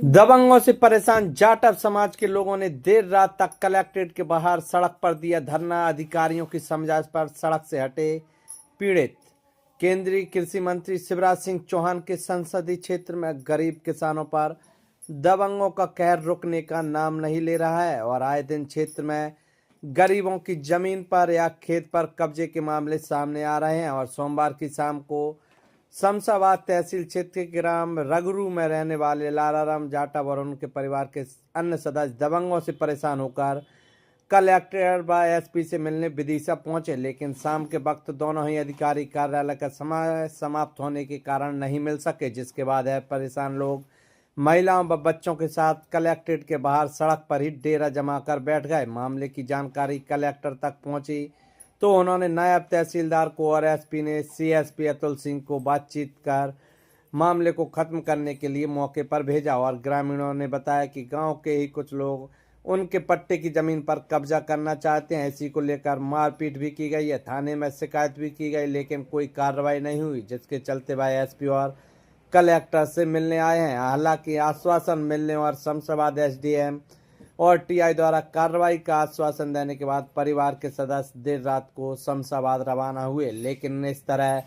दबंगों से परेशान जाटव समाज के लोगों ने देर रात तक कलेक्ट्रेट के बाहर सड़क पर दिया धरना। अधिकारियों की समझाइश पर सड़क से हटे पीड़ित। केंद्रीय कृषि मंत्री शिवराज सिंह चौहान के संसदीय क्षेत्र में गरीब किसानों पर दबंगों का कहर रुकने का नाम नहीं ले रहा है और आए दिन क्षेत्र में गरीबों की जमीन पर या खेत पर कब्जे के मामले सामने आ रहे हैं। और सोमवार की शाम को शमशाबाद तहसील क्षेत्र के ग्राम रगरू में रहने वाले लालाराम जाटव और उनके परिवार के अन्य सदस्य दबंगों से परेशान होकर कलेक्टर व एसपी से मिलने विदिशा पहुंचे, लेकिन शाम के वक्त दोनों ही अधिकारी कार्यालय का समय समाप्त होने के कारण नहीं मिल सके, जिसके बाद परेशान लोग महिलाओं व बच्चों के साथ कलेक्ट्रेट के बाहर सड़क पर ही डेरा जमा कर बैठ गए। मामले की जानकारी कलेक्टर तक पहुंची तो उन्होंने नायब तहसीलदार को और एसपी ने सीएसपी अतुल सिंह को बातचीत कर मामले को खत्म करने के लिए मौके पर भेजा। और ग्रामीणों ने बताया कि गांव के ही कुछ लोग उनके पट्टे की जमीन पर कब्जा करना चाहते हैं। इसी को लेकर मारपीट भी की गई है, थाने में शिकायत भी की गई, लेकिन कोई कार्रवाई नहीं हुई, जिसके चलते वह एसपी और कलेक्टर से मिलने आए हैं। हालांकि आश्वासन मिलने और शमशाबाद एसडीएम और टीआई द्वारा कार्रवाई का आश्वासन देने के बाद परिवार के सदस्य देर रात को शमशाबाद रवाना हुए, लेकिन इस तरह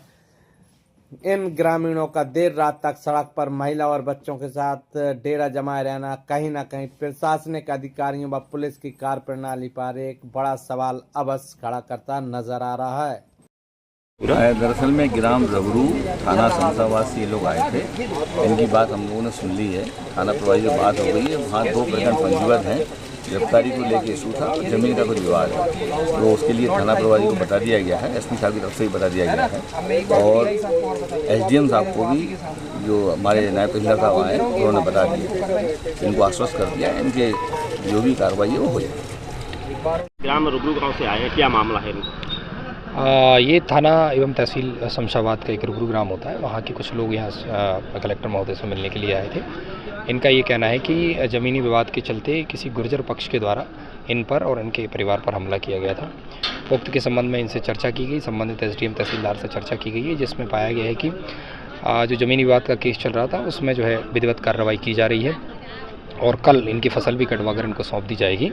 इन ग्रामीणों का देर रात तक सड़क पर महिला और बच्चों के साथ डेरा जमाए रहना कहीं न कहीं प्रशासनिक अधिकारियों व पुलिस की कार्यप्रणाली पर एक बड़ा सवाल अवश्य खड़ा करता नजर आ रहा है। दरअसल में ग्राम रगरू थाना शमशाबाद से ये लोग आए थे। इनकी बात हम लोगों ने सुन ली है, थाना प्रभारी से बात हो गई है। वहाँ 2 प्रकरण पंजीबद्ध हैं। गिरफ्तारी को लेकर इशू था और जमीन का कुछ विवाद है, तो उसके लिए थाना प्रभारी को बता दिया गया है, एसपी साहब की तरफ से भी बता दिया गया है और एसडीएम साहब को भी, जो हमारे नायब तहसीलदार साहब आए, उन्होंने बता दिया है। इनको आश्वस्त कर दिया है, इनके जो भी कार्रवाई है वो हो जाएगी। ग्राम रगरू गाँव से आए हैं, क्या मामला है? ये थाना एवं तहसील शमशाबाद का एक रगरू ग्राम होता है। वहाँ के कुछ लोग यहाँ कलेक्टर महोदय से मिलने के लिए आए थे। इनका ये कहना है कि ज़मीनी विवाद के चलते किसी गुर्जर पक्ष के द्वारा इन पर और इनके परिवार पर हमला किया गया था। उक्त के संबंध में इनसे चर्चा की गई, संबंधित एसडीएम तहसीलदार से चर्चा की गई है, जिसमें पाया गया है कि जो ज़मीनी विवाद का केस चल रहा था उसमें जो है विधिवत कार्रवाई की जा रही है और कल इनकी फसल भी कटवाकर इनको सौंप दी जाएगी।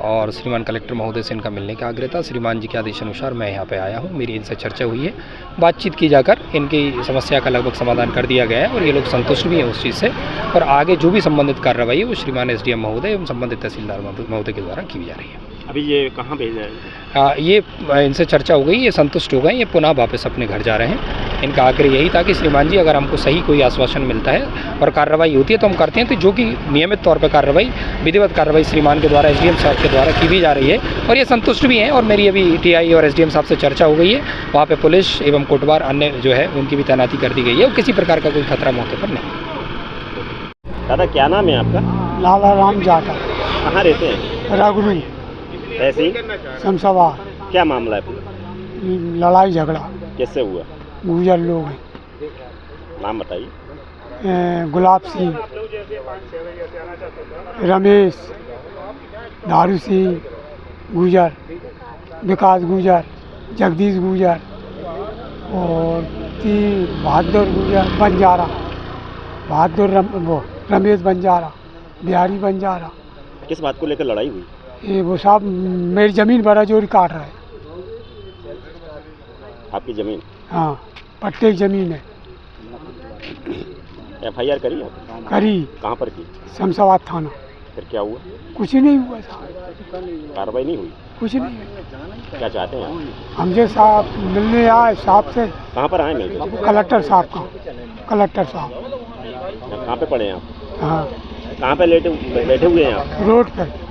और श्रीमान कलेक्टर महोदय से इनका मिलने का आग्रह था। श्रीमान जी के आदेशानुसार मैं यहाँ पे आया हूँ। मेरी इनसे चर्चा हुई है, बातचीत की जाकर इनकी समस्या का लगभग समाधान कर दिया गया है और ये लोग संतुष्ट भी हैं उस चीज़ से। और आगे जो भी संबंधित कार्रवाई है वो श्रीमान एसडीएम महोदय एवं संबंधित तहसीलदार महोदय के द्वारा की जा रही है। अभी ये कहाँ भेज रहे हैं? ये इनसे चर्चा हो गई, ये संतुष्ट हो गए, ये पुनः वापस अपने घर जा रहे हैं। इनका आग्रह यही था कि श्रीमान जी अगर हमको सही कोई आश्वासन मिलता है और कार्रवाई होती है तो हम करते हैं, तो जो कि नियमित तौर पर कार्रवाई, विधिवत कार्रवाई श्रीमान के द्वारा, एसडीएम साहब के द्वारा की भी जा रही है और ये संतुष्ट भी हैं। और मेरी अभी टीआई और एसडीएम साहब से चर्चा हो गई है, वहाँ पर पुलिस एवं कोटवार अन्य जो है उनकी भी तैनाती कर दी गई है और किसी प्रकार का कोई खतरा मौके पर नहीं। दादा क्या नाम है आपका? लालाराम जाटव। कहाँ रहते हैं? रगरू ऐसी शमशाबाद। क्या मामला है? लड़ाई झगड़ा कैसे हुआ? गुजर लोग हैं। नाम बताइए। गुलाब सिंह, रमेश, धारू सिंह गुजर, विकास गुजर, जगदीश गुजर और बहादुर गुजर बंजारा, रमेश बंजारा, बिहारी बंजारा। किस बात को लेकर लड़ाई हुई? ये वो साहब मेरी ज़मीन बड़ा जोरी काट रहा है। आपकी ज़मीन? हाँ, पट्टे की ज़मीन है। एफआईआर करी आप? करी। कहाँ पर की? शमशाबाद थाना। फिर क्या हुआ? कुछ नहीं हुआ साहब। कार्रवाई नहीं हुई? कुछ नहीं हुआ। क्या चाहते हैं आप? हमसे साहब मिलने आए साहब से। कहाँ पर आए मिलने? कलेक्टर साहब का। कलेक्टर साहब। कहाँ पे पड़े हैं आप? हाँ। कहाँ पे बैठे हुए हैं आप? रोड पे।